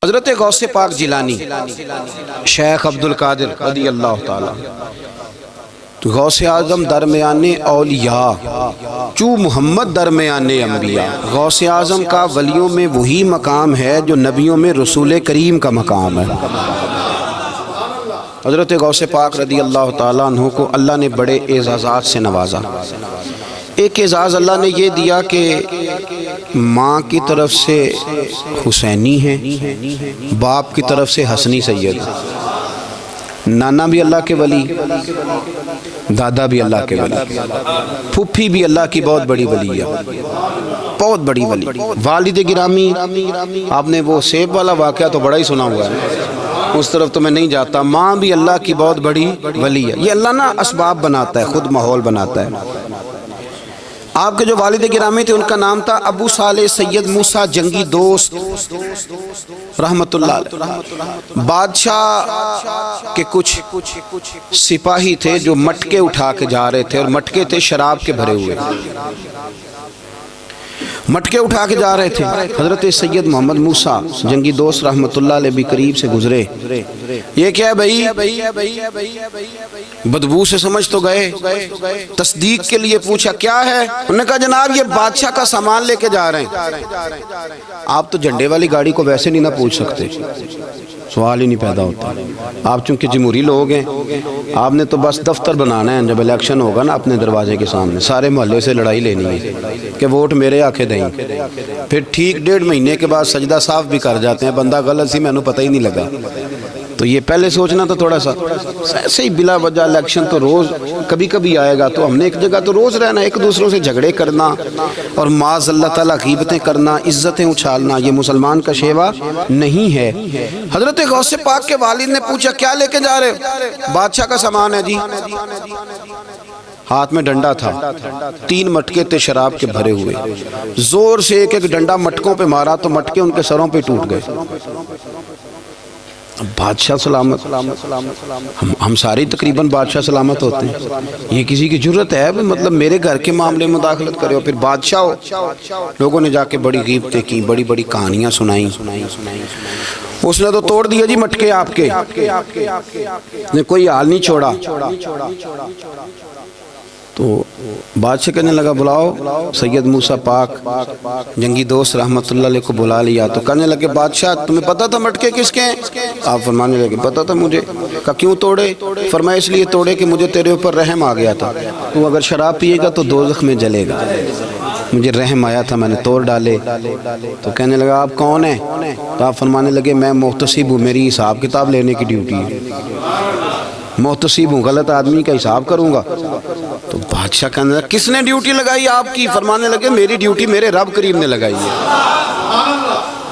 حضرت غوث پاک جیلانی شیخ عبدالقادر رضی اللہ تعالیٰ غوث اعظم درمیان اولیاء چو محمد درمیان انبیاء. غوث اعظم کا ولیوں میں وہی مقام ہے جو نبیوں میں رسول کریم کا مقام ہے. حضرت غوث پاک رضی اللہ تعالیٰ عنہ کو اللہ نے بڑے اعزازات سے نوازا. ایک اعزاز اللہ نے یہ دیا کہ ماں کی طرف سے حسینی ہے، باپ کی طرف سے حسنی سید. نانا بھی اللہ کے ولی، دادا بھی اللہ کے ولی، پھوپھی بھی اللہ کی بہت بڑی ولی ہے، بہت بڑی ولی. والد گرامی، آپ نے وہ سیب والا واقعہ تو بڑا ہی سنا ہوا ہے، اس طرف تو میں نہیں جاتا. ماں بھی اللہ کی بہت بڑی ولی ہے. یہ اللہ نا اسباب بناتا ہے، خود ماحول بناتا ہے. آپ کے جو والد گرامی تھے ان کا نام تھا ابو صالح سید موسیٰ جنگی دوست رحمت اللہ علیہ. بادشاہ کے کچھ سپاہی تھے جو مٹکے اٹھا کے جا رہے تھے، اور مٹکے تھے شراب کے بھرے ہوئے، مٹکے اٹھا کے جا رہے تھے. حضرت سید محمد موسیٰ جنگی دوست رحمت اللہ علیہ بھی قریب سے گزرے. یہ کیا ہے بھائی؟ بدبو سے سمجھ تو گئے. تصدیق کے لیے پوچھا کیا ہے؟ انہوں نے کہا جناب یہ بادشاہ کا سامان لے کے جا رہے ہیں. آپ تو جھنڈے والی گاڑی کو ویسے نہیں نہ پوچھ سکتے، سوال ہی نہیں پیدا ہوتا. آپ چونکہ جمہوری لوگ ہیں، آپ نے تو بس دفتر بنانا ہے. جب الیکشن ہوگا نا اپنے دروازے کے سامنے سارے محلے سے لڑائی لینی ہے کہ ووٹ میرے آکے دیں. پھر ٹھیک 1.5 مہینے کے بعد سجدہ صاف بھی کر جاتے ہیں، بندہ غلط سی میں نے پتہ ہی نہیں لگا. تو یہ پہلے سوچنا تو تھوڑا سا ایسے ہی بلا وجہ الیکشن تو روز کبھی کبھی آئے گا. تو ہم نے ایک جگہ تو روز رہنا، ایک دوسروں سے جھگڑے کرنا اور معاذ اللہ تعالیٰ غیبتیں کرنا، عزتیں اچھالنا، یہ مسلمان کا شیوا نہیں ہے. حضرت غوث پاک کے والد نے پوچھا کیا لے کے جا رہے؟ بادشاہ کا سامان ہے جی. ہاتھ میں ڈنڈا تھا، 3 مٹکے تھے شراب کے بھرے ہوئے. زور سے ایک ڈنڈا مٹکوں پہ مارا تو مٹکے ان کے سروں پہ ٹوٹ گئے. بادشاہ سلامت، ہم سارے تقریباً بادشاہ سلامت ہوتے ہیں. یہ کسی کی جرت ہے مطلب میرے گھر کے معاملے میں مداخلت کرے؟ اور پھر بادشاہ ہو. لوگوں نے جا کے بڑی غیبتیں کی، بڑی بڑی کہانیاں سنائیں. اس نے تو توڑ دیا جی مٹکے آپ کے، نے کوئی حال نہیں چھوڑا. تو بادشاہ کہنے لگا بلاؤ سید موسیٰ پاک جنگی دوست رحمت اللہ علیہ کو بلا لیا. تو کہنے لگے بادشاہ تمہیں پتا تھا مٹکے کس کے ہیں؟ آپ فرمانے لگے پتا تھا مجھے. کہا کیوں توڑے؟ فرمایا اس لیے توڑے کہ مجھے تیرے اوپر رحم آ گیا تھا، تو اگر شراب پیے گا تو دوزخ میں جلے گا. مجھے رحم آیا تھا، میں نے توڑ ڈالے. تو کہنے لگا آپ کون ہیں؟ تو آپ فرمانے لگے میں محتسب ہوں، میری حساب کتاب لینے کی ڈیوٹی ہے. محتسب ہوں، غلط آدمی کا حساب کروں گا. تو بادشاہ کہنے لگا کس نے ڈیوٹی لگائی آپ کی؟ فرمانے لگے میری ڈیوٹی میرے رب کریم نے لگائی ہے،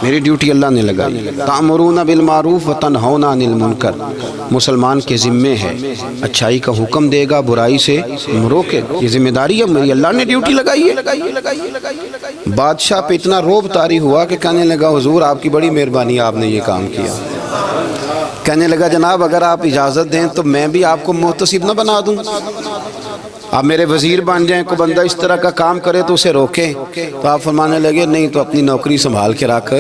میری ڈیوٹی اللہ نے لگائی. تأمرون بالمعروف وتنہون عن المنکر، مسلمان کے ذمے ہے اچھائی کا حکم دے گا، برائی سے روکے. یہ ذمہ داری ہے میری، اللہ نے ڈیوٹی لگائی ہے. بادشاہ پہ اتنا روب طاری ہوا کہ کہنے لگا حضور آپ کی بڑی مہربانی، آپ نے یہ کام کیا. کہنے لگا جناب اگر آپ اجازت دیں تو میں بھی آپ کو محتسب نہ بنا دوں، آپ میرے وزیر بن جائیں. کوئی بندہ اس طرح کا کام کرے تو اسے روکیں. تو آپ فرمانے لگے نہیں، تو اپنی نوکری سنبھال کے رکھ،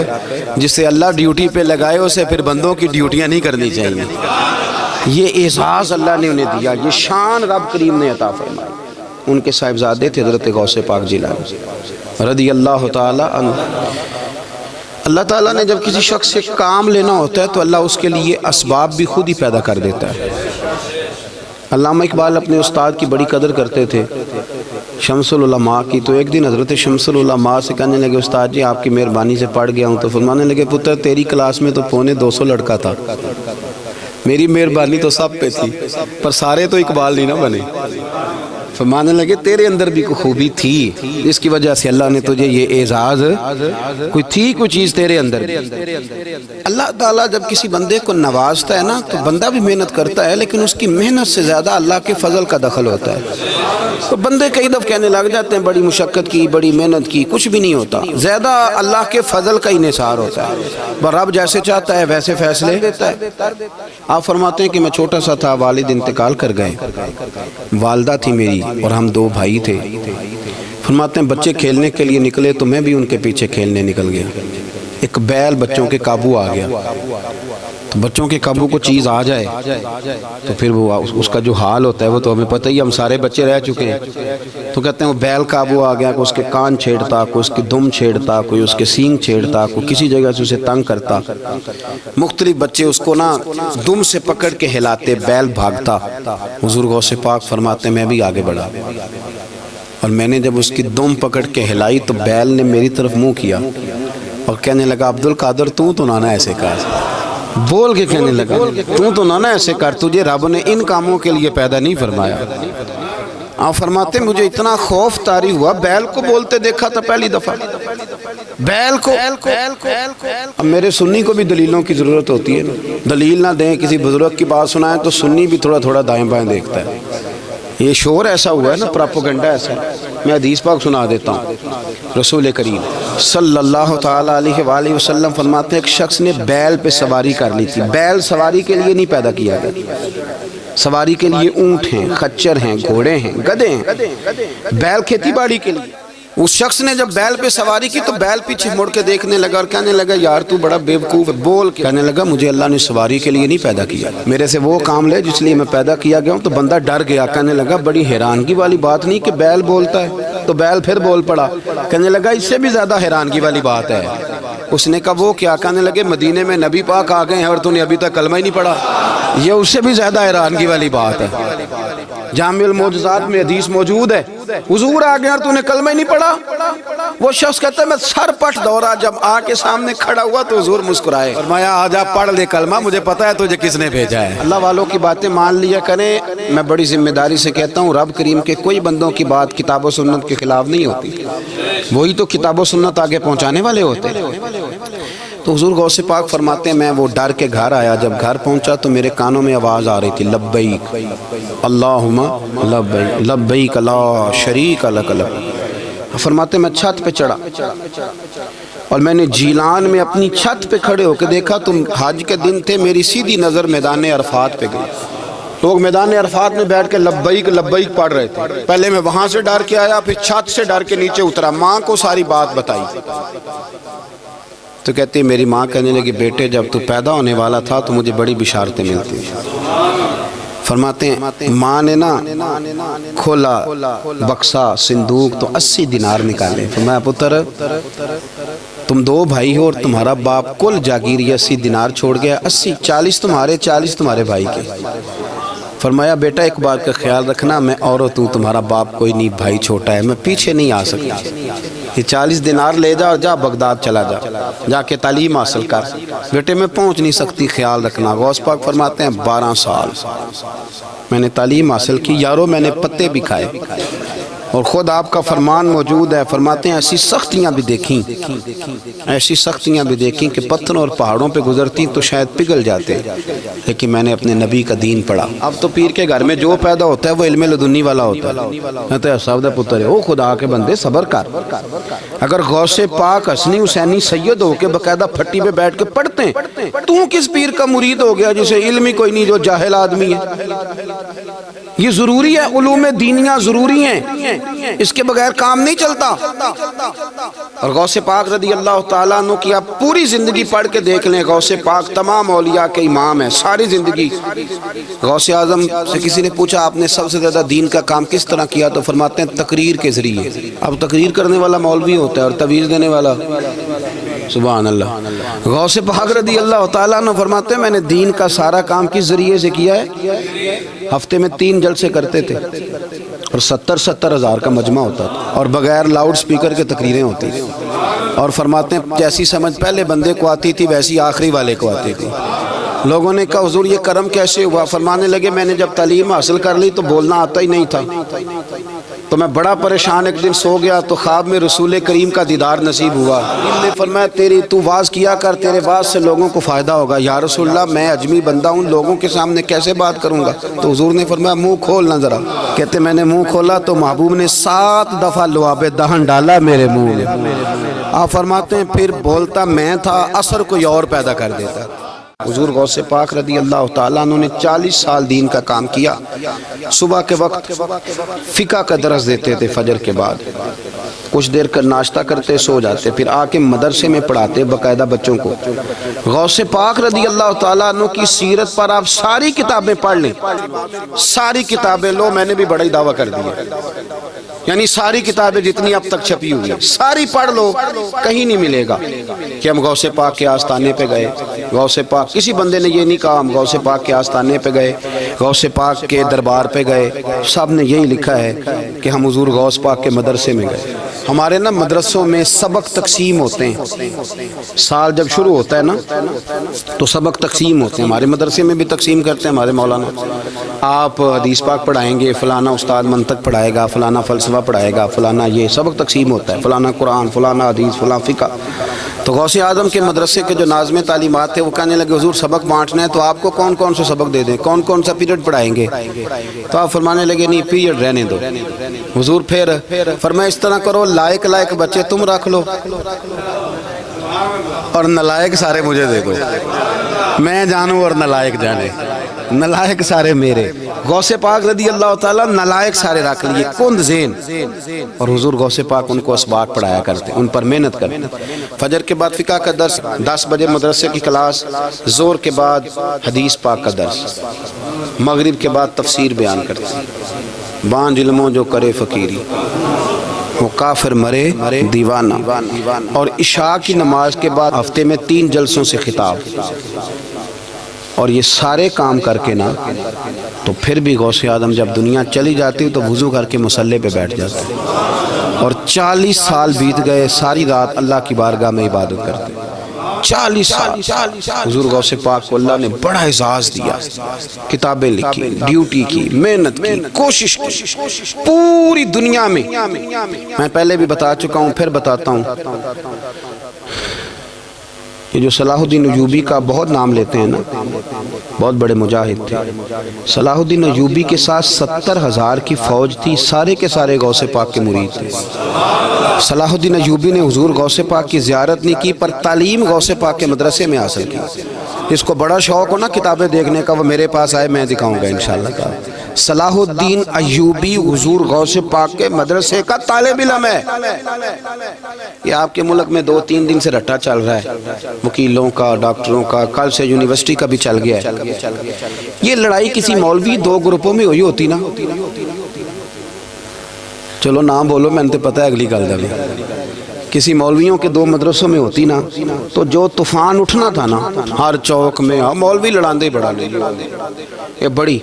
جسے اللہ ڈیوٹی پہ لگائے اسے پھر بندوں کی ڈیوٹیاں نہیں کرنی چاہیے. یہ اعزاز اللہ نے انہیں دیا، یہ شان رب کریم نے عطا فرمائی. ان کے صاحبزادے تھے حضرت غوث پاک جیلانی رضی اللہ تعالی عنہ. اللہ تعالیٰ نے جب کسی شخص سے کام لینا ہوتا ہے تو اللہ اس کے لیے اسباب بھی خود ہی پیدا کر دیتا ہے. علامہ اقبال اپنے استاد کی بڑی قدر کرتے تھے، شمس العلماء کی. تو ایک دن حضرت شمس العلماء سے کہنے لگے استاد جی آپ کی مہربانی سے پڑھ گیا ہوں. تو فرمانے لگے پتر تیری کلاس میں تو 250 لڑکا تھا، میری مہربانی تو سب پہ تھی، پر سارے تو اقبال نہیں نہ بنے. فرمانے لگے تیرے اندر بھی کوئی خوبی تھی، اس کی وجہ سے اللہ نے تجھے یہ اعزاز، کوئی تھی کوئی چیز تیرے اندر بھی. اللہ تعالیٰ جب کسی بندے کو نوازتا ہے نا تو بندہ بھی محنت کرتا ہے، لیکن اس کی محنت سے زیادہ اللہ کے فضل کا دخل ہوتا ہے. تو بندے کئی دفعہ کہنے لگ جاتے ہیں بڑی مشقت کی، بڑی محنت کی، کچھ بھی نہیں ہوتا. زیادہ اللہ کے فضل کا انحصار ہوتا ہے، رب جیسے چاہتا ہے ویسے فیصلے دیتا ہے. آپ فرماتے ہیں کہ میں چھوٹا سا تھا، والد انتقال کر گئے، والدہ تھی میری اور ہم 2 بھائی تھے. فرماتے ہیں بچے کھیلنے کے لیے نکلے تو میں بھی ان کے پیچھے کھیلنے نکل گیا. ایک بیل بچوں کے قابو آ گیا، تو بچوں کے قابو کو چیز آ جائے تو پھر وہ اس کا جو حال ہوتا ہے وہ تو ہمیں پتہ ہی، ہم سارے بچے رہ چکے ہیں۔ تو کہتے ہیں وہ بیل قابو آ گیا، کوئی اس کے کان چھیڑتا، کوئی اس کی دم چھیڑتا، کوئی اس کے سینگ چھیڑتا، کوئی کسی جگہ سے اسے تنگ کرتا، مختلف بچے اس کو نا دم سے پکڑ کے ہلاتے، بیل بھاگتا۔ حضور غوث پاک فرماتے میں بھی آگے بڑھا، اور میں نے جب اس کی دم پکڑ کے ہلائی تو بیل نے میری طرف منہ کیا اور کہنے لگا عبد القادر تو نانا ایسے کر، بول کے کہنے لگا تو نانا ایسے کر، تجھے رب نے ان کاموں کے لیے پیدا نہیں فرمایا۔ آپ فرماتے مجھے اتنا خوف طاری ہوا، بیل کو بولتے دیکھا تھا پہلی دفعہ، بیل کو۔ اب میرے سنی کو بھی دلیلوں کی ضرورت ہوتی ہے نا، دلیل نہ دیں، کسی بزرگ کی بات سنائیں تو سنی بھی تھوڑا تھوڑا دائیں بائیں دیکھتا ہے۔ یہ شور ایسا ہوا ہے نا، پراپوگنڈا ایسا ہے۔ میں حدیث پاک سنا دیتا ہوں۔ رسول کریم صلی اللہ تعالیٰ علیہ وآلہ وسلم فرماتے ہیں ایک شخص نے بیل پہ سواری کر لی تھی۔ بیل سواری کے لیے نہیں پیدا کیا گیا، سواری کے لیے اونٹ ہیں، خچر ہیں، گھوڑے ہیں، گدھے ہیں، بیل کھیتی باڑی کے لیے۔ اس شخص نے جب بیل پہ سواری کی تو بیل پیچھے مڑ کے دیکھنے لگا اور کہنے لگا یار تو بڑا بیوقوف ہے، بول کے کہنے لگا مجھے اللہ نے سواری کے لیے نہیں پیدا کیا، میرے سے وہ کام لے جس لیے میں پیدا کیا گیا ہوں۔ تو بندہ ڈر گیا، کہنے لگا بڑی حیرانگی والی بات نہیں کہ بیل بولتا ہے، تو بیل پھر بول پڑا۔ کہنے لگا اس سے بھی زیادہ حیرانگی والی بات ہے۔ اس نے کہا وہ کیا؟ کہنے لگے مدینے میں نبی پاک آ گئے ہیں اور تو نے ابھی تک کلمہ ہی نہیں پڑھا، یہ اس سے بھی زیادہ حیرانگی والی بات ہے۔ جامع المعجزات میں حدیث موجود ہے، حضور آ گئے اور تو نے کلمہ ہی نہیں پڑھا۔ وہ شخص کہتا ہے میں سر پٹ دورا، جب آ کے سامنے کھڑا ہوا تو حضور مسکرائے، فرمایا آجا پڑھ لے کلمہ، مجھے پتا ہے تجھے کس نے بھیجا ہے۔ اللہ والوں کی باتیں مان لیا کریں۔ میں بڑی ذمہ داری سے کہتا ہوں رب کریم کے کوئی بندوں کی بات کتاب و سنت کے خلاف نہیں ہوتی، وہی تو کتاب و سنت آگے پہنچانے والے ہوتے۔ تو حضور غوث پاک فرماتے ہیں میں وہ ڈر کے گھر آیا، جب گھر پہنچا تو میرے کانوں میں آواز آ رہی تھی لبیک اللہم لبیک لبیک لا شریک لک لبیک۔ فرماتے میں چھت پہ چڑھا اور میں نے جیلان میں اپنی چھت پہ کھڑے ہو کے دیکھا تو حج کے دن تھے، میری سیدھی نظر میدان عرفات پہ گئی، لوگ میدان عرفات میں بیٹھ کے لبیک لبیک پڑھ رہے تھے۔ پہلے میں وہاں سے ڈر کے آیا، پھر چھت سے ڈر کے نیچے اترا، ماں کو ساری بات بتائی تو کہتی میری ماں کہنے لگی بیٹے جب تو پیدا ہونے والا تھا تو مجھے بڑی بشارتیں ملتی۔ فرماتے ہیں ماں نے نا کھولا بکسا صندوق تو 80 دینار نکالے، فرمایا پتر تم 2 بھائی ہو اور تمہارا باپ کل جاگیر 80 دینار چھوڑ گیا، 80 40 تمہارے 40 تمہارے بھائی کے۔ فرمایا بیٹا ایک بات کا خیال رکھنا، میں اور تو تمہارا باپ کوئی نہیں، بھائی چھوٹا ہے، میں پیچھے نہیں آ سکتا، یہ 40 دینار لے جا اور جا بغداد چلا جا کے تعلیم حاصل کر، بیٹے میں پہنچ نہیں سکتی، خیال رکھنا۔ غوث پاک فرماتے ہیں 12 سال میں نے تعلیم حاصل کی یارو، میں نے پتے بھی کھائے، اور خود آپ کا فرمان موجود ہے، فرماتے ہیں ایسی سختیاں بھی دیکھیں، ایسی سختیاں بھی دیکھیں کہ پتھروں اور پہاڑوں پہ گزرتی تو شاید پگھل جاتے، لیکن میں نے اپنے نبی کا دین پڑھا۔ اب تو پیر کے گھر میں جو پیدا ہوتا ہے وہ علم لدنی والا ہوتا ہے، کہتے ہیں صاحب دا پتر ہے، او خدا کے بندے صبر کر۔ اگر غوث پاک حسنی حسینی سید ہو کے باقاعدہ پھٹی پہ بیٹھ کے پڑھتے ہیں، تو کس پیر کا مرید ہو گیا جسے علم ہی کوئی نہیں، جو جاہل آدمی ہے؟ یہ ضروری ہے، علوم دینیاں ضروری ہیں، اس کے بغیر کام نہیں چلتا۔ اور غوث پاک رضی اللہ تعالیٰ عنہ کی آپ پوری زندگی پڑھ کے دیکھ لیں، غوث پاک تمام اولیاء کے امام ہیں، ساری زندگی۔ غوث اعظم سے کسی نے پوچھا آپ نے سب سے زیادہ دین کا کام کس طرح کیا، تو فرماتے ہیں تقریر کے ذریعے۔ اب تقریر کرنے والا مولوی ہوتا ہے اور تویز دینے والا، سبحان اللہ۔ غوث پاک رضی اللہ تعالیٰ عنہ فرماتے ہیں میں نے دین کا سارا کام کس ذریعے سے کیا ہے، ہفتے میں 3 جلسے کرتے تھے اور 70 ہزار کا مجمع ہوتا تھا، اور بغیر لاؤڈ سپیکر کے تقریریں ہوتی تھی، اور فرماتے ہیں جیسی سمجھ پہلے بندے کو آتی تھی ویسی آخری والے کو آتی تھی۔ لوگوں نے کہا حضور یہ کرم کیسے ہوا؟ فرمانے لگے میں نے جب تعلیم حاصل کر لی تو بولنا آتا ہی نہیں تھا، تو میں بڑا پریشان، ایک دن سو گیا تو خواب میں رسول کریم کا دیدار نصیب ہوا۔ انہوں نے فرمایا تو واز کیا کر، تیرے واز سے لوگوں کو فائدہ ہوگا۔ یا رسول اللہ میں اجمی بندہ ہوں، لوگوں کے سامنے کیسے بات کروں گا؟ تو حضور نے فرمایا منہ کھولنا ذرا۔ کہتے میں نے منہ کھولا تو محبوب نے 7 دفعہ لعاب دہن ڈالا میرے منہ میں۔ آپ فرماتے ہیں پھر بولتا میں تھا، اثر کوئی اور پیدا کر دیتا۔ حضور غوث پاک رضی اللہ تعالیٰ عنہ نے 40 سال دین کا کام کیا۔ صبح کے وقت فقہ کا درس دیتے تھے فجر کے بعد، کچھ دیر کر ناشتہ کرتے سو جاتے، پھر آ کے مدرسے میں پڑھاتے باقاعدہ بچوں کو۔ غوث پاک رضی اللہ تعالیٰ عنہ کی سیرت پر آپ ساری کتابیں پڑھ لیں، ساری کتابیں لو، میں نے بھی بڑا ہی دعویٰ کر دیا، یعنی ساری کتابیں جتنی اب تک چھپی ہوئی ہیں ساری پڑھ لو، کہیں نہیں ملے گا کہ ہم غوث پاک کے آستانے پہ گئے۔ غوث پاک کسی بندے نے یہ نہیں کہا ہم غوث پاک کے آستانے پہ گئے، غوث پاک کے دربار پہ گئے، سب نے یہی لکھا ہے کہ ہم حضور غوث پاک کے مدرسے میں گئے۔ ہمارے نا مدرسوں میں سبق تقسیم ہوتے ہیں، سال جب شروع ہوتا ہے نا تو سبق تقسیم ہوتے ہیں، ہمارے مدرسے میں بھی تقسیم کرتے ہیں ہمارے مولانا۔ آپ حدیث پاک پڑھائیں گے، فلانا استاد منطق پڑھائے گا، فلانا فلسفہ پڑھائے گا، فلانا یہ سبق تقسیم ہوتا ہے، فلانا قرآن، فلانا حدیث، فلاں فقہ۔ تو غوث اعظم کے مدرسے کے جو ناظم تعلیمات تھے وہ کہنے لگے حضور سبق بانٹنا ہے تو آپ کو کون کون سے سبق دے دیں، کون کون سا پیریڈ پڑھائیں گے؟ تو آپ فرمانے لگے نہیں پیریڈ رہنے دو۔ حضور پھر فرمایا اس طرح کرو، لائق لائق بچے تم رکھ لو اور نالائق سارے مجھے دے دو، میں جانوں اور نالائق جانے، نالائق سارے میرے۔ غوث پاک رضی اللہ تعالیٰ نالائق سارے رکھ لیے، کند ذہن، اور حضور غوث پاک ان کو اسباق پڑھایا کرتے، ان پر محنت کرتے۔ فجر کے بعد فقہ کا درس، 10 بجے مدرسے کی کلاس، زور کے بعد حدیث پاک کا درس، مغرب کے بعد تفسیر بیان کرتے۔ بانج علموں جو کرے فقیری، وہ کافر مرے دیوانہ، اور عشاء کی نماز کے بعد ہفتے میں 3 جلسوں سے خطاب۔ اور یہ سارے کام کر کے نا تو پھر بھی غوث اعظم جب دنیا چلی جاتی تو وضو کر کے مصلی پہ بیٹھ جاتے، اور 40 سال بیت گئے، ساری رات اللہ کی بارگاہ میں عبادت کرتے۔ 40 سال حضور غوث پاک کو اللہ نے بڑا اعزاز دیا، کتابیں لکھی، ڈیوٹی کی، محنت کی، کوشش کی پوری دنیا میں۔ میں پہلے بھی بتا چکا ہوں، پھر بتاتا ہوں، یہ جو صلاح الدین ایوبی کا بہت نام لیتے ہیں نا، بہت بڑے مجاہد تھے۔ صلاح الدین ایوبی کے ساتھ 70,000 کی فوج تھی، سارے کے سارے غوث پاک کے مرید تھے۔ صلاح الدین ایوبی نے حضور غوث پاک کی زیارت نہیں کی پر تعلیم غوث پاک کے مدرسے میں حاصل کی۔ جس کو بڑا شوق ہو نا کتابیں دیکھنے کا وہ میرے پاس آئے، میں دکھاؤں گا انشاءاللہ تعالی۔ صلاح الدین ایوبی حضور غوث پاک کے مدرسے کا طالب علم ہے۔ یہ آپ کے ملک میں 2-3 دن سے رٹا چل رہا ہے، وکیلوں کا، ڈاکٹروں کا، کل سے یونیورسٹی کا بھی چل گیا ہے۔ یہ لڑائی کسی مولوی 2 گروپوں میں ہوئی ہوتی نا، چلو نام بولو، میں نے پتہ ہے اگلی گل دا بھی، کسی مولویوں کے 2 مدرسوں میں ہوتی نا تو جو طوفان اٹھنا تھا نا ہر چوک میں، مولوی لڑاندے بڑا نہیں، یہ بڑی۔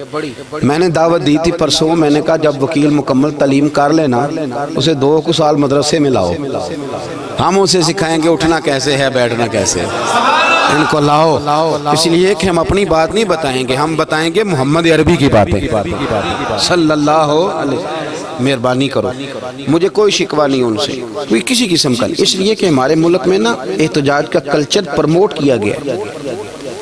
میں نے دعوت دی تھی پرسوں، میں نے کہا جب وکیل مکمل تعلیم کر لینا اسے 2 سال مدرسے میں لاؤ، ہم اسے سکھائیں گے اٹھنا کیسے ہے، بیٹھنا کیسے ہے، ان کو لاؤ۔ اس لیے کہ ہم اپنی بات نہیں بتائیں گے، ہم بتائیں گے محمد عربی کی باتیں صلی اللہ علیہ۔ مہربانی کرو، مجھے کوئی شکوہ نہیں ان سے، کوئی کسی قسم کا نہیں، اس لیے کہ ہمارے ملک میں نا احتجاج کا کلچر پرموٹ کیا گیا ہے،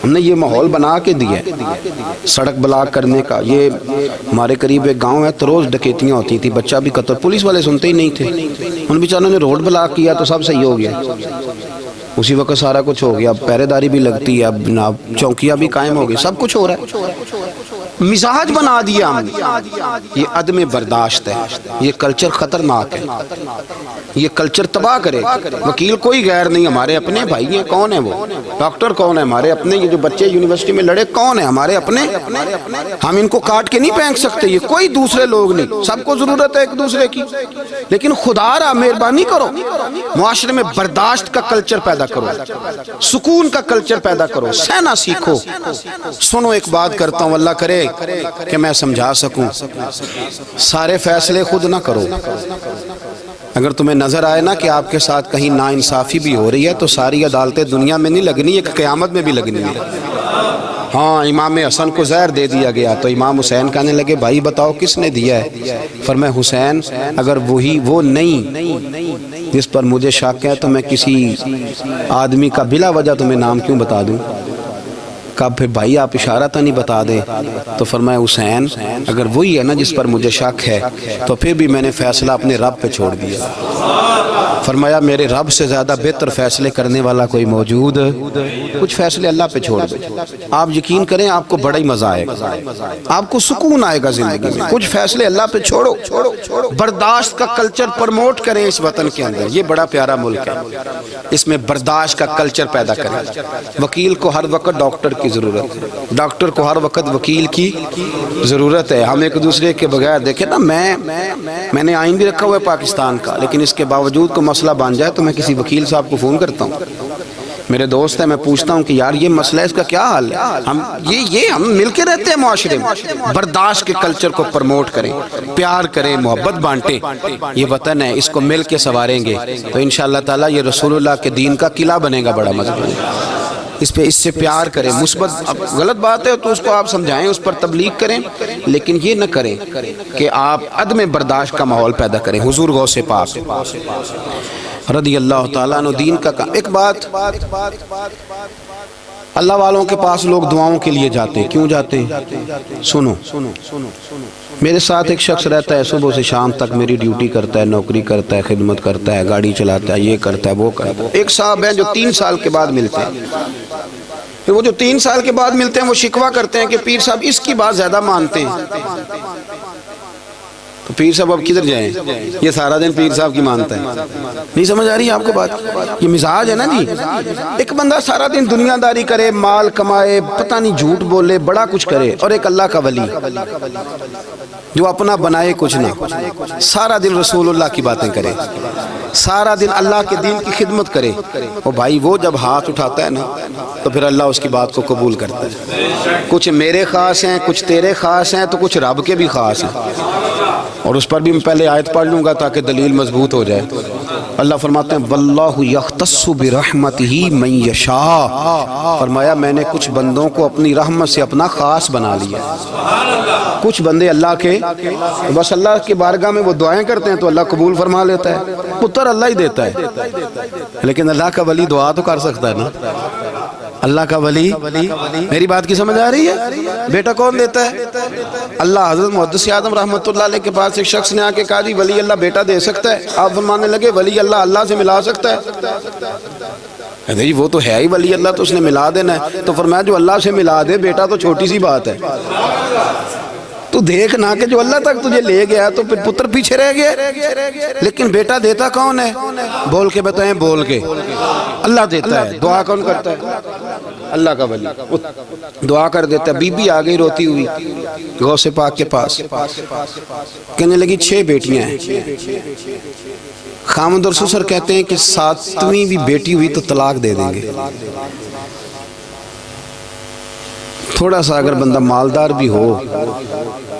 ہم نے یہ ماحول بنا کے دیا ہے سڑک بلاک کرنے کا۔ یہ ہمارے قریب ایک گاؤں ہے تو روز ڈکیتیاں ہوتی تھی، بچہ بھی قتل، پولیس والے سنتے ہی نہیں تھے، ان بیچاروں نے روڈ بلاک کیا تو سب صحیح ہو گیا، اسی وقت سارا کچھ ہو گیا، اب پہرے داری بھی لگتی ہے، اب چوکیاں بھی قائم ہو گئی، سب کچھ ہو رہا ہے۔ مزاج بنا دیا ہم نے، یہ عدم برداشت ہے، یہ کلچر خطرناک ہے، یہ کلچر تباہ کرے گا۔ وکیل کوئی غیر نہیں، ہمارے اپنے بھائی ہیں، کون ہیں وہ؟ ڈاکٹر کون ہے ہمارے اپنے؟ یہ جو بچے یونیورسٹی میں لڑے کون ہیں؟ ہمارے اپنے۔ ہم ان کو کاٹ کے نہیں پھینک سکتے، یہ کوئی دوسرے لوگ نہیں، سب کو ضرورت ہے ایک دوسرے کی، لیکن خدا را مہربانی کرو معاشرے میں برداشت کا کلچر پیدا کرو، سکون کا کلچر پیدا کرو، سہنا سیکھو۔ سنو ایک بات کرتا ہوں، اللہ کرے کہ میں سمجھا سکوں، سارے فیصلے خود نہ کرو۔ اگر تمہیں نظر آئے نا کہ آپ کے ساتھ کہیں ناانصافی بھی ہو رہی ہے تو ساری عدالتیں دنیا میں نہیں لگنی، ایک قیامت میں بھی لگنی ہے۔ ہاں امام حسن کو زہر دے دیا گیا تو امام حسین کہنے لگے بھائی بتاؤ کس نے دیا ہے؟ فرمایا حسین اگر وہی وہ نہیں جس پر مجھے شک ہے تو میں کسی آدمی کا بلا وجہ تمہیں نام کیوں بتا دوں؟ کہا پھر بھائی آپ اشارہ تو نہیں بتا دیں؟ تو فرمایا حسین اگر وہی ہے نا جس پر مجھے شک ہے تو پھر بھی میں نے فیصلہ اپنے رب پہ چھوڑ دیا۔ فرمایا میرے رب سے زیادہ بہتر فیصلے کرنے والا کوئی موجود، کچھ فیصلے اللہ پہ چھوڑ دو، آپ یقین کریں آپ کو بڑا ہی مزہ آئے گا، آپ کو سکون آئے گا زندگی میں۔ کچھ فیصلے اللہ پہ چھوڑو، برداشت کا کلچر پرموٹ کریں اس وطن کے اندر، یہ بڑا پیارا ملک ہے، اس میں برداشت کا کلچر پیدا کریں۔ وکیل کو ہر وقت ڈاکٹر کی ضرورت ہے، ڈاکٹر کو ہر وقت وکیل کی ضرورت ہے۔ ہم ایک دوسرے کے بغیر دیکھیں نا، میں نے آئین بھی رکھا ہوا ہے پاکستان کا، لیکن اس کے باوجود کوئی مسئلہ بن جائے تو میں کسی وکیل صاحب کو فون کرتا ہوں، میرے دوست ہے، میں پوچھتا ہوں کہ یار یہ مسئلہ ہے، اس کا کیا حل ہے؟ ہم مل کے رہتے ہیں معاشرے میں، برداشت کے کلچر کو پرموٹ کریں، پیار کریں، محبت بانٹیں، یہ وطن ہے، اس کو مل کے سنواریں گے تو انشاءاللہ تعالی یہ رسول اللہ کے دین کا قلعہ بنے گا بڑا مضبوط۔ اس سے پیار کریں، مثبت، غلط بات ہے تو اس کو آپ سمجھائیں، اس پر تبلیغ کریں، لیکن یہ نہ کریں کہ آپ عدم برداشت کا ماحول پیدا کریں۔ حضور غوث پاک رضی اللہ تعالیٰ عنہ دین کا کام۔ ایک بات، اللہ والوں کے پاس لوگ دعاؤں کے لیے جاتے ہیں، کیوں جاتے ہیں؟ سنو، میرے ساتھ ایک شخص رہتا ہے، صبح سے شام تک میری ڈیوٹی کرتا ہے، نوکری کرتا ہے، خدمت کرتا ہے، گاڑی چلاتا ہے، یہ کرتا ہے، وہ کرتا ہے۔ ایک صاحب ہیں جو 3 سال کے بعد ملتے ہیں، پھر وہ جو 3 سال کے بعد ملتے ہیں وہ شکوہ کرتے ہیں کہ پیر صاحب اس کی بات زیادہ مانتے ہیں۔ تو پیر صاحب اب کدھر جائیں؟ یہ سارا دن پیر صاحب کی مانتا ہے، نہیں سمجھ آ رہی ہے آپ کو بات؟ یہ مزاج ہے نا جی، ایک بندہ سارا دن دنیا داری کرے، مال کمائے، پتہ نہیں جھوٹ بولے، بڑا کچھ کرے، اور ایک اللہ کا ولی جو اپنا بنائے کچھ نہ، سارا دن رسول اللہ کی باتیں کرے، سارا دن اللہ کے دین کی خدمت کرے، اور بھائی وہ جب ہاتھ اٹھاتا ہے نا تو پھر اللہ اس کی بات کو قبول کرتا ہے۔ کچھ میرے خاص ہیں، کچھ تیرے خاص ہیں، تو کچھ رب کے بھی خاص ہیں، اور اس پر بھی میں پہلے آیت پڑھ لوں گا تاکہ دلیل مضبوط ہو جائے۔ اللہ فرماتے ہیں واللہ یختص برحمتہ من یشاء، فرمایا میں نے کچھ بندوں کو اپنی رحمت سے اپنا خاص بنا لیا۔ کچھ بندے اللہ کے بس اللہ کی بارگاہ میں وہ دعائیں کرتے ہیں تو اللہ قبول فرما لیتا ہے، پتر اللہ ہی دیتا ہے، لیکن اللہ کا ولی دعا تو کر سکتا ہے نا۔ اللہ کا ولی، میری بات کی سمجھ آ رہی ہے؟ بیٹا کون دیتا ہے؟ اللہ۔ حضرت محدث اعظم رحمۃ اللہ علیہ کے پاس ایک شخص نے آ کے کہا جی ولی اللہ بیٹا دے سکتا ہے؟ آپ فرمانے لگے ولی اللہ اللہ سے ملا سکتا ہے؟ جی وہ تو ہے ہی ولی اللہ، تو اس نے ملا دینا ہے۔ تو فرمایا جو اللہ سے ملا دے بیٹا تو چھوٹی سی بات ہے، تو دیکھ نہ کہ جو اللہ تک تجھے لے گیا تو پھر پتر پیچھے رہ گیا، لیکن بیٹا دیتا کون ہے؟ بول کے بتائیں، بول کے اللہ دیتا ہے۔ دعا کون کرتا ہے؟ اللہ کا ولی دعا کر دیتا ہے۔ بی بی آ گئی روتی ہوئی غوث پاک کے پاس، کہنے لگی 6 بیٹیاں ہیں۔ خامد اور سسر کہتے ہیں کہ 7ویں بھی بیٹی ہوئی تو طلاق دے دیں گے۔ تھوڑا سا اگر بندہ مالدار بھی ہو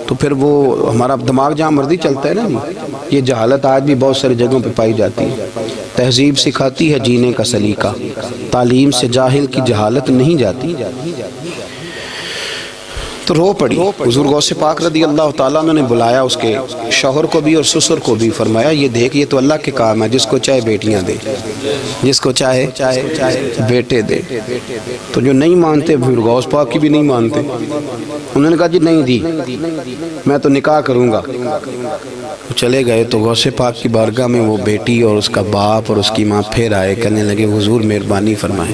تو پھر وہ ہمارا دماغ جہاں مرضی چلتا ہے نا، یہ جہالت آج بھی بہت ساری جگہوں پہ پائی جاتی ہے۔ تہذیب سکھاتی ہے جینے کا سلیقہ، تعلیم سے جاہل کی جہالت نہیں جاتی۔ تو رو پڑی۔ حضور غوث پاک رضی اللہ تعالیٰ عنہ نے بلایا اس کے شوہر کو بھی اور سسر کو بھی، فرمایا یہ دیکھ یہ تو اللہ کے کام ہے، جس کو چاہے بیٹیاں دے، جس کو چاہے بیٹے دے۔ تو جو نہیں مانتے پھر غوث پاک کی بھی نہیں مانتے، انہوں نے کہا جی نہیں دی، میں تو نکاح کروں گا۔ چلے گئے تو غوث پاک کی بارگاہ میں وہ بیٹی اور اس کا باپ اور اس کی ماں پھر آئے، کہنے لگے حضور مہربانی فرمائیں۔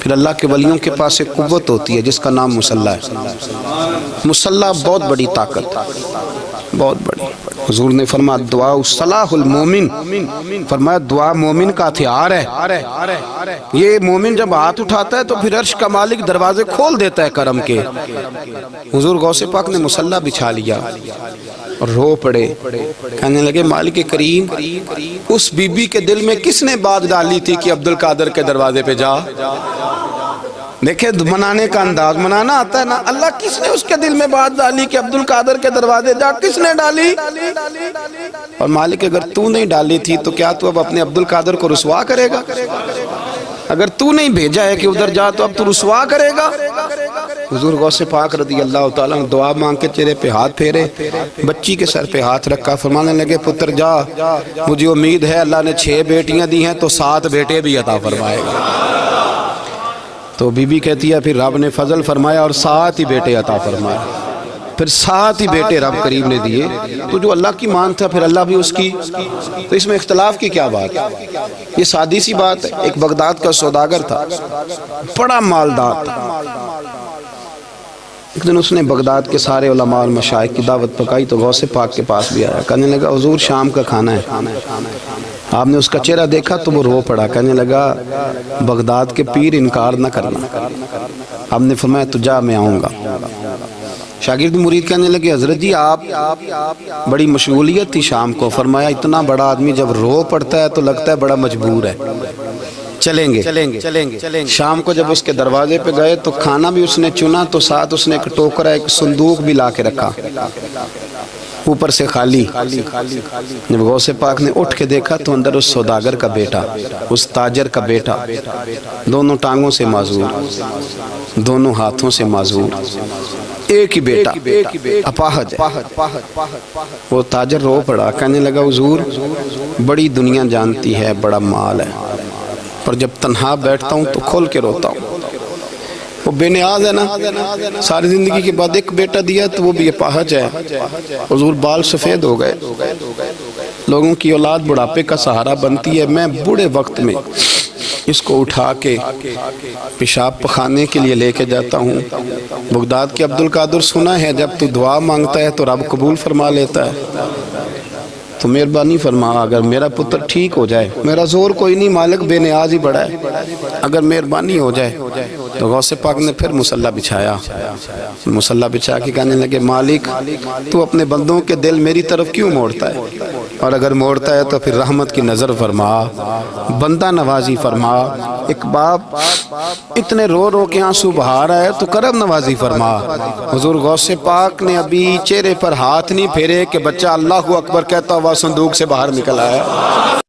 پھر اللہ کے ولیوں کے پاس ایک قوت ہوتی ہے جس کا نام مصلح ہے۔ مصلح بہت بڑی طاقت، بہت بڑی۔ حضور نے فرمایا دعا صلاح المومن، فرمایا دعا مومن کا ہتھیار ہے۔ یہ مومن جب ہاتھ اٹھاتا ہے تو پھر عرش کا مالک دروازے کھول دیتا ہے کرم کے۔ حضور غوث پاک نے مصلح بچھا لیا اور رو پڑے، کہنے لگے مالک کریم اس بی بی کے دل میں کس نے بات ڈالی تھی کہ عبد القادر کے دروازے پہ جا؟ دیکھیں منانے کا انداز، منانا آتا ہے نا۔ اللہ کس نے اس کے دل میں بات ڈالی کہ عبد القادر کے دروازے جا؟ کس نے ڈالی؟ اور مالک اگر تو نہیں ڈالی تھی تو کیا تو اب اپنے عبد القادر کو رسوا کرے گا؟ اگر تو نہیں بھیجا ہے کہ ادھر جا تو اب تو رسوا کرے گا؟ حضور غوث پاک رضی اللہ تعالیٰ عنہ دعا مانگ کے چہرے پہ ہاتھ پھیرے، بچی کے سر پہ ہاتھ رکھا، فرمانے لگے پتر جا، مجھے امید ہے اللہ نے 6 بیٹیاں دی ہیں تو 7 بیٹے بھی عطا فرمائے گا۔ تو بی بی کہتی ہے پھر رب نے فضل فرمایا اور 7 ہی بیٹے عطا فرمائے۔ پھر 7 ہی بیٹے رب کریم نے دیے. تو جو اللہ کی مان تھا پھر اللہ بھی اس کی. تو اس میں اختلاف کی کیا بات ہے؟ یہ سادی سی بات ہے. ایک بغداد کا سوداگر تھا, بڑا مالدار تھا. ایک دن اس نے بغداد کے سارے علماء اور مشائخ کی دعوت پکائی تو غوث پاک کے پاس بھی آیا. کہنے لگا حضور شام کا کھانا ہے. آپ نے اس کا چہرہ دیکھا تو وہ رو پڑا. کہنے لگا بغداد کے پیر انکار نہ کرنا. آپ نے فرمایا تو جا میں آؤں گا. شاگرد مرید کہنے لگے حضرت جی آپ بڑی مشغولیت تھی شام کو. فرمایا اتنا بڑا آدمی جب رو پڑتا ہے تو لگتا ہے بڑا مجبور ہے, چلیں گے. شام کو جب اس کے دروازے پہ گئے تو کھانا بھی اس نے چنا تو ساتھ اس نے ایک ٹوکرا ایک صندوق بھی لا کے رکھا, اوپر سے خالی. جب غوث پاک نے اٹھ کے دیکھا تو اندر اس سوداگر کا بیٹا, اس تاجر کا بیٹا, دونوں ٹانگوں سے معذور, دونوں ہاتھوں سے معذور, ایک ہی بیٹا اپاہج ہے. وہ تاجر رو پڑا. کہنے لگا حضور بڑی دنیا جانتی ہے, بڑا مال ہے, پر جب تنہا بیٹھتا ہوں تو کھول کے روتا ہوں. وہ بے نیاز ہے نا, ساری زندگی کے بعد ایک بیٹا دیا تو وہ بھی اپاہج ہے. حضور بال سفید ہو گئے. لوگوں کی اولاد بڑھاپے کا سہارا بنتی ہے. میں بوڑھے وقت میں اس کو اٹھا کے پیشاب پخانے کے لیے لے کے جاتا ہوں. بغداد کے عبد القادر سنا ہے جب تو دعا مانگتا ہے تو رب قبول فرما لیتا ہے. تو مہربانی فرما اگر میرا پتر ٹھیک ہو جائے, میرا زور کوئی نہیں, مالک بے نیاز ہی بڑا ہے, اگر مہربانی ہو جائے. تو غوث پاک نے پھر مصلی بچھایا. مصلی بچھا کے کہنے لگے مالک تو اپنے بندوں کے دل میری طرف کیوں موڑتا ہے, اور اگر موڑتا ہے تو پھر رحمت کی نظر فرما, بندہ نوازی فرما. ایک باپ اتنے رو رو کے آنسو بہا رہا ہے تو کرم نوازی فرما. حضور غوث پاک نے ابھی چہرے پر ہاتھ نہیں پھیرے کہ بچہ اللہ اکبر کہتا ہوا صندوق سے باہر نکل آیا.